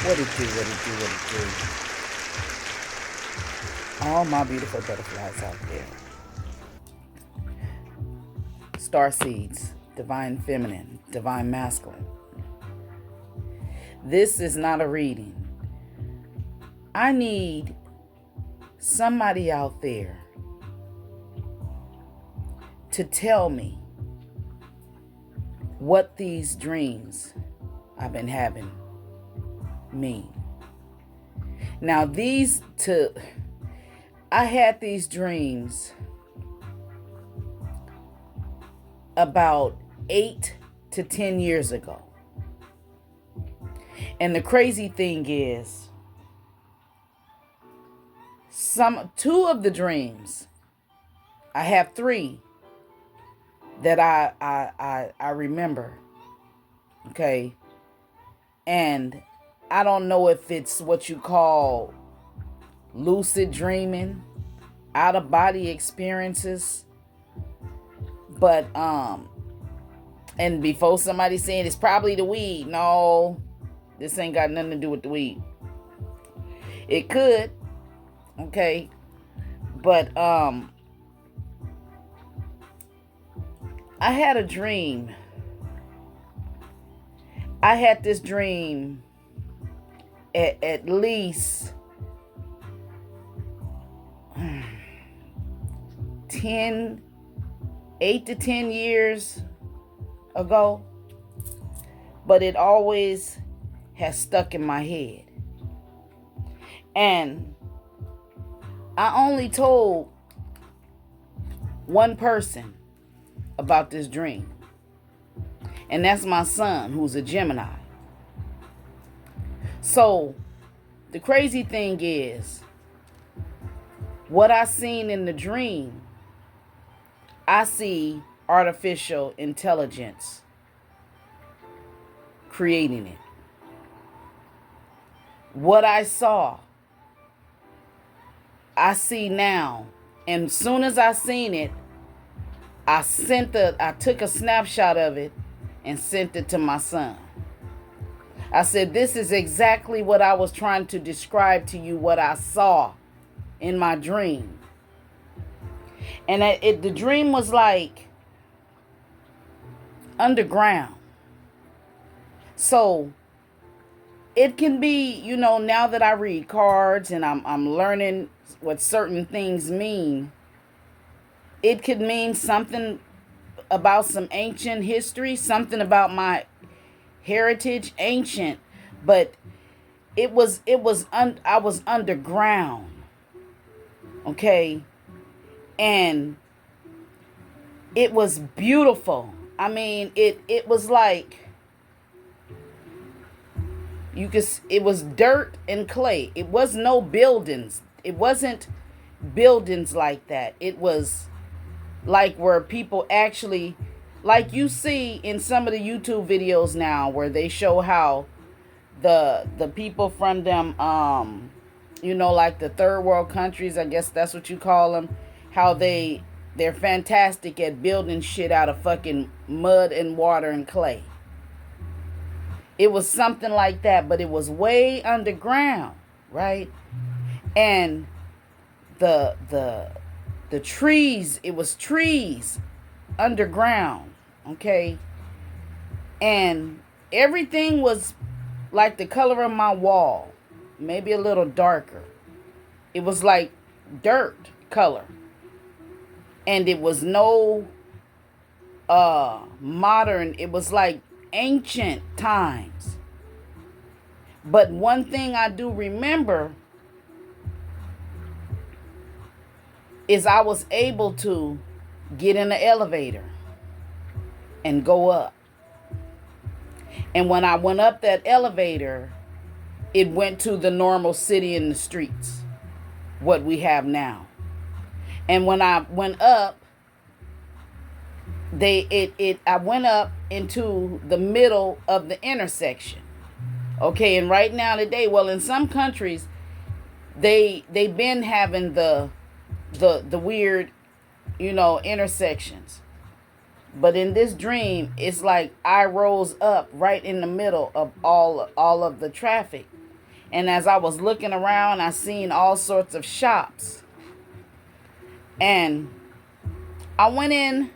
What it do, what it do, what it do. All my beautiful butterflies out there. Star seeds, divine feminine, divine masculine. This is not a reading. I need somebody out there to tell me what these dreams I've been having mean. Now I had these dreams about 8 to 10 years ago. And the crazy thing is, two of the dreams, I have 3 that I remember. Okay. And I don't know if it's what you call lucid dreaming, out of body experiences. But and before somebody saying it's probably the weed, no, this ain't got nothing to do with the weed. It could, okay, but I had a dream. I had this dream at least 8 to 10 years ago, but it always has stuck in my head. And I only told one person about this dream, and that's my son, who's a Gemini. So the crazy thing is, what I seen in the dream, I see artificial intelligence creating it. What I saw, I see now. And as soon as I seen it, I took a snapshot of it and sent it to my son. I said, this is exactly what I was trying to describe to you, what I saw in my dream. And the dream was like underground. So it can be, now that I read cards and I'm learning what certain things mean, it could mean something about some ancient history, something about my heritage, ancient, but I was underground. Okay? And it was beautiful. I mean, it was like it was dirt and clay. It was no buildings. It wasn't buildings like that. It was like where people actually, like you see in some of the YouTube videos now, where they show how the people from them, like the third world countries, I guess that's what you call them, how they're fantastic at building shit out of fucking mud and water and clay. It was something like that, but it was way underground, right? And the trees, it was trees underground, okay? And everything was like the color of my wall, maybe a little darker. It was like dirt color. And it was no modern, it was like ancient times. But one thing I do remember is I was able to get in the elevator and go up. And when I went up that elevator, it went to the normal city in the streets, what we have now. And when I went up, I went up into the middle of the intersection. Okay, and right now today, well, in some countries, they've been having the weird, intersections. But in this dream, it's like I rose up right in the middle of all of the traffic. And as I was looking around, I seen all sorts of shops. And I went in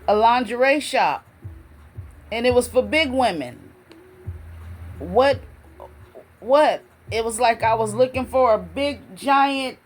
a lingerie shop, and it was for big women. What? What? It was like I was looking for a big giant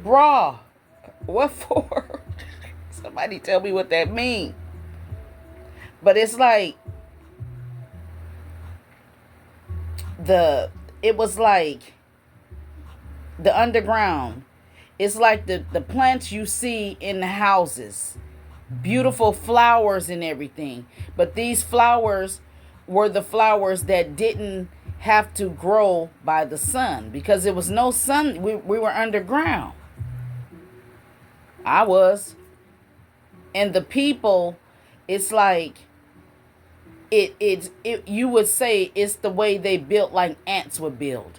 bra. What for? Somebody tell me what that means. But it's like it was like the underground. It's like the plants you see in the houses. Beautiful flowers and everything. But these flowers were the flowers that didn't have to grow by the sun, because there was no sun. We were underground. I was. And the people, it's like it you would say it's the way they built, like ants would build.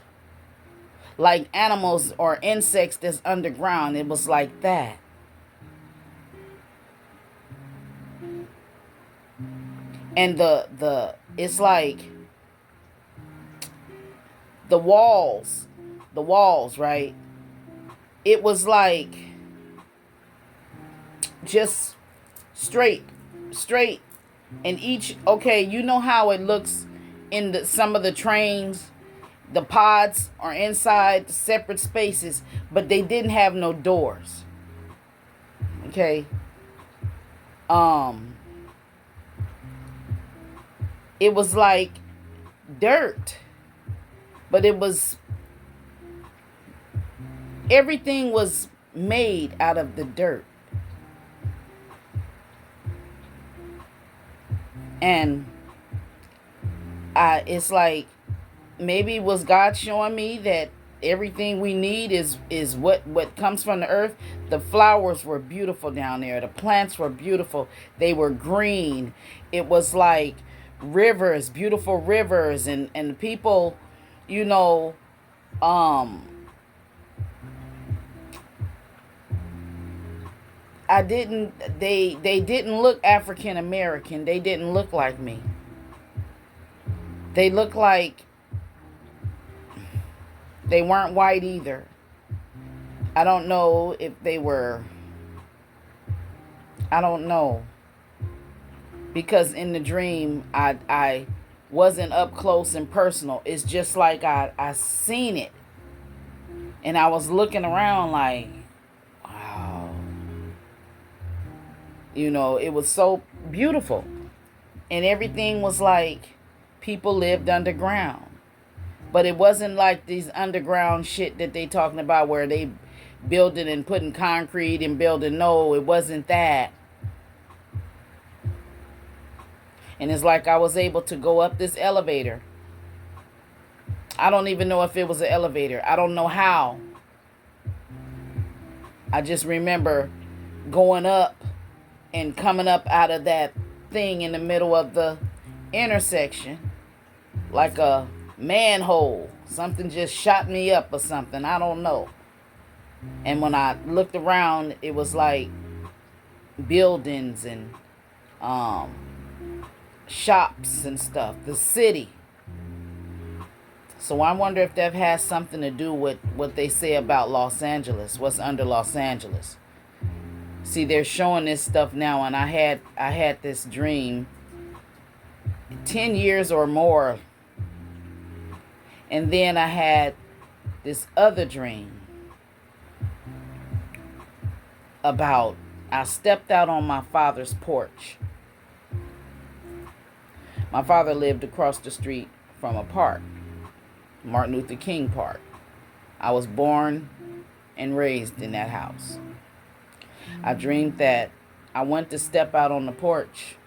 Like animals or insects that's underground. It was like that. And the it's like the walls, right? It was like just straight. And each, okay, you know how it looks in some of the trains. The pods are inside separate spaces, but they didn't have no doors. Okay. It was like dirt, but everything was made out of the dirt. And it's like, maybe it was God showing me that everything we need is what comes from the earth. The flowers were beautiful down there. The plants were beautiful. They were green. It was like rivers, beautiful rivers, and people, you know, they didn't look African American. They didn't look like me. They looked like they weren't white either. I don't know if they were. I don't know. Because in the dream, I wasn't up close and personal. It's just like I seen it. And I was looking around like, wow. You know, it was so beautiful. And everything was like people lived underground. But it wasn't like these underground shit that they talking about where they building and putting concrete and building. No, it wasn't that. And it's like I was able to go up this elevator. I don't even know if it was an elevator. I don't know how. I just remember going up and coming up out of that thing in the middle of the intersection like a manhole. Something just shot me up or something. I don't know. And when I looked around, it was like buildings and shops and stuff. The city. So I wonder if that has something to do with what they say about Los Angeles. What's under Los Angeles? See, they're showing this stuff now, and I had this dream 10 years or more. And then I had this other dream about I stepped out on my father's porch. My father lived across the street from a park, Martin Luther King Park. I was born and raised in that house. I dreamed that I went to step out on the porch,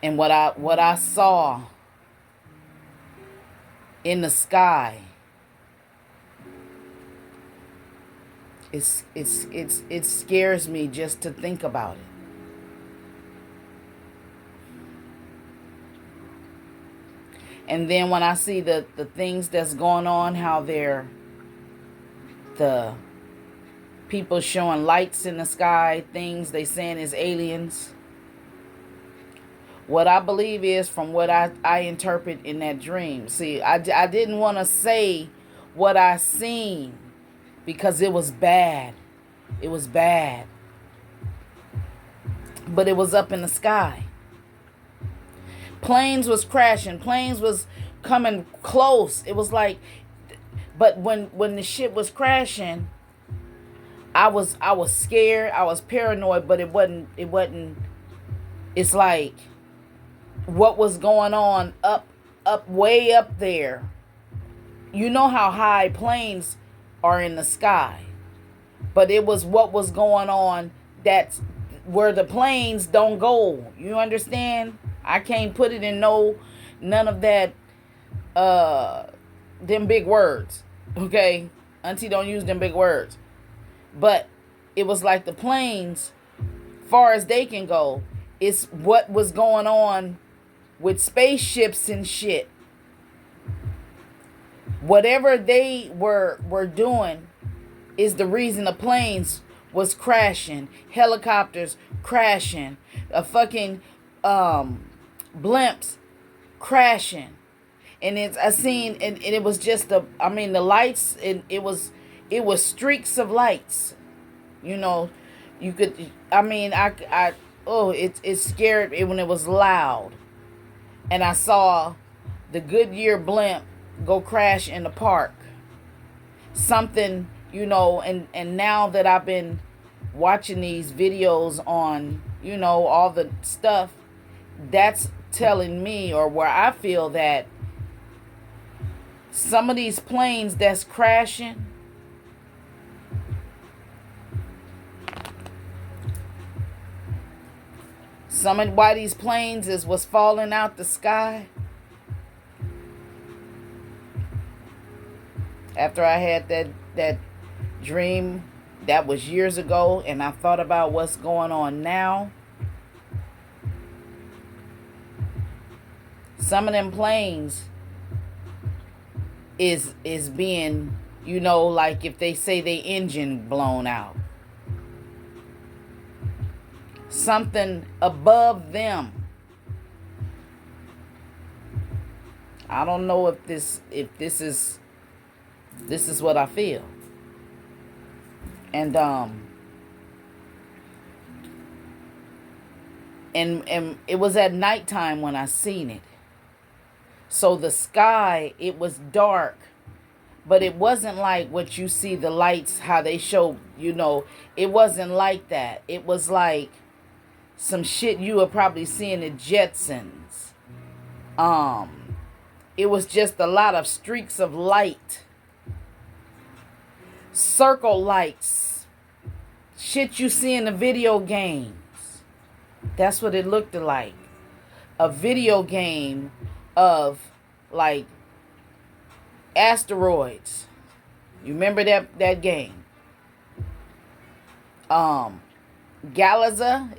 and what I saw in the sky, it scares me just to think about it. And then when I see the things that's going on, how the people showing lights in the sky, things they saying is aliens. What I believe is from what I interpret in that dream. See, I didn't want to say what I seen because it was bad. It was bad. But it was up in the sky. Planes was crashing. Planes was coming close. It was like, but when the shit was crashing, I was scared. I was paranoid, but it wasn't. It's like what was going on up way up there. You know how high planes are in the sky, but it was what was going on that's where the planes don't go. You understand? I can't put it in none of that them big words. Okay? Auntie don't use them big words. But it was like the planes, far as they can go, it's what was going on with spaceships and shit. Whatever they were doing is the reason the planes was crashing, helicopters crashing, a fucking blimps crashing. And I seen and it was just the lights, and it was streaks of lights. You know, you could it scared me when it was loud. And I saw the Goodyear blimp go crash in the park. Something, and now that I've been watching these videos on, all the stuff, that's telling me, or where I feel that some of these planes that's crashing, some of why these planes is what's falling out the sky. After I had that dream, that was years ago, and I thought about what's going on now. Some of them planes is being, like if they say they engine blown out. Something above them. I don't know if this is what I feel. And and it was at nighttime when I seen it. So the sky, it was dark, but it wasn't like what you see the lights, how they show, it wasn't like that. It was like some shit you would probably see in the Jetsons. It was just a lot of streaks of light. Circle lights. Shit you see in the video games. That's what it looked like. A video game of like asteroids. You remember that game? Galaza,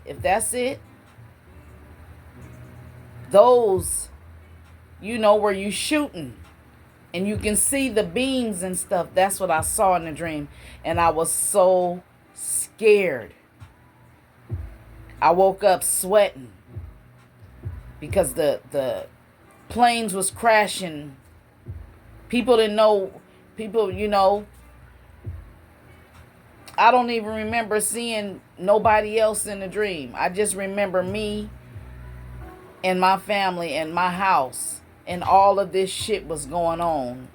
if that's it. Those, where you shooting and you can see the beams and stuff. That's what I saw in the dream, and I was so scared. I woke up sweating because the planes was crashing. People didn't know. I don't even remember seeing nobody else in the dream. I just remember me and my family and my house, and all of this shit was going on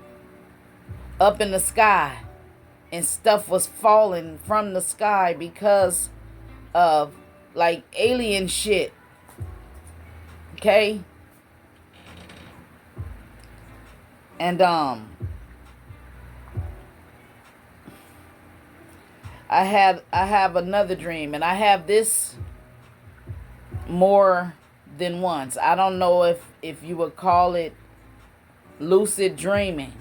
up in the sky, and stuff was falling from the sky because of like alien shit. Okay? And I have another dream, and I have this more than once. I don't know if you would call it lucid dreaming,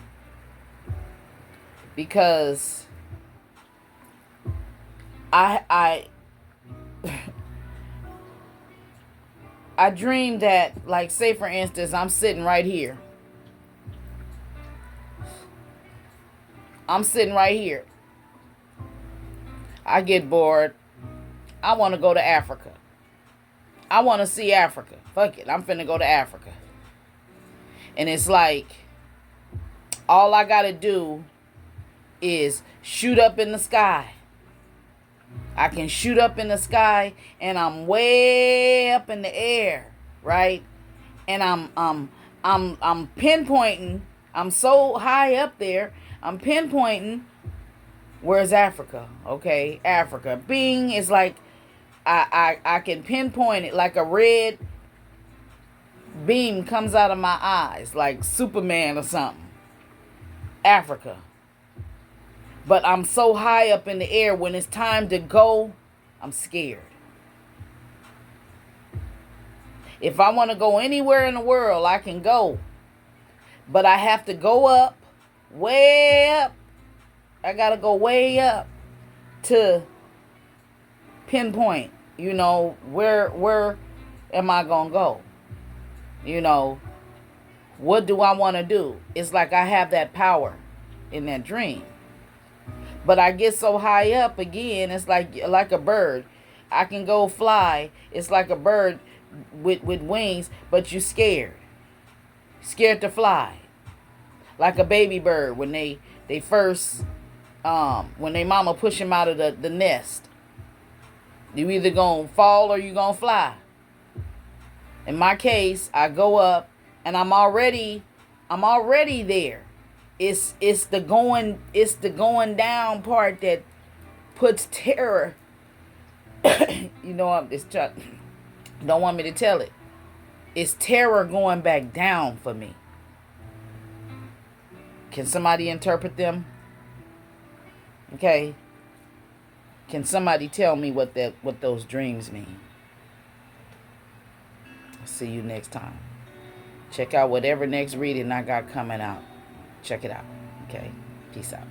because I dream that, like, say for instance, I'm sitting right here. I get bored. I want to go to Africa. I want to see Africa. Fuck it. I'm finna go to Africa. And it's like, all I got to do is shoot up in the sky. I can shoot up in the sky and I'm way up in the air, right? And I'm pinpointing. I'm so high up there. I'm pinpointing where's Africa. Okay, Africa. Bing is like I can pinpoint it like a red beam comes out of my eyes, like Superman or something. Africa. But I'm so high up in the air, when it's time to go, I'm scared. If I want to go anywhere in the world, I can go. But I have to go up, way up. I got to go way up to pinpoint, where am I going to go? What do I want to do? It's like I have that power in that dream. But I get so high up again, it's like a bird. I can go fly. It's like a bird with wings, but you scared. Scared to fly. Like a baby bird when they first, when they mama push him out of the nest. You either gonna fall or you gonna fly. In my case, I go up and I'm already there. It's the going down part that puts terror. Don't want me to tell it. It's terror going back down for me. Can somebody interpret them? Okay. Can somebody tell me what those dreams mean? I'll see you next time. Check out whatever next reading I got coming out. Check it out. Okay. Peace out.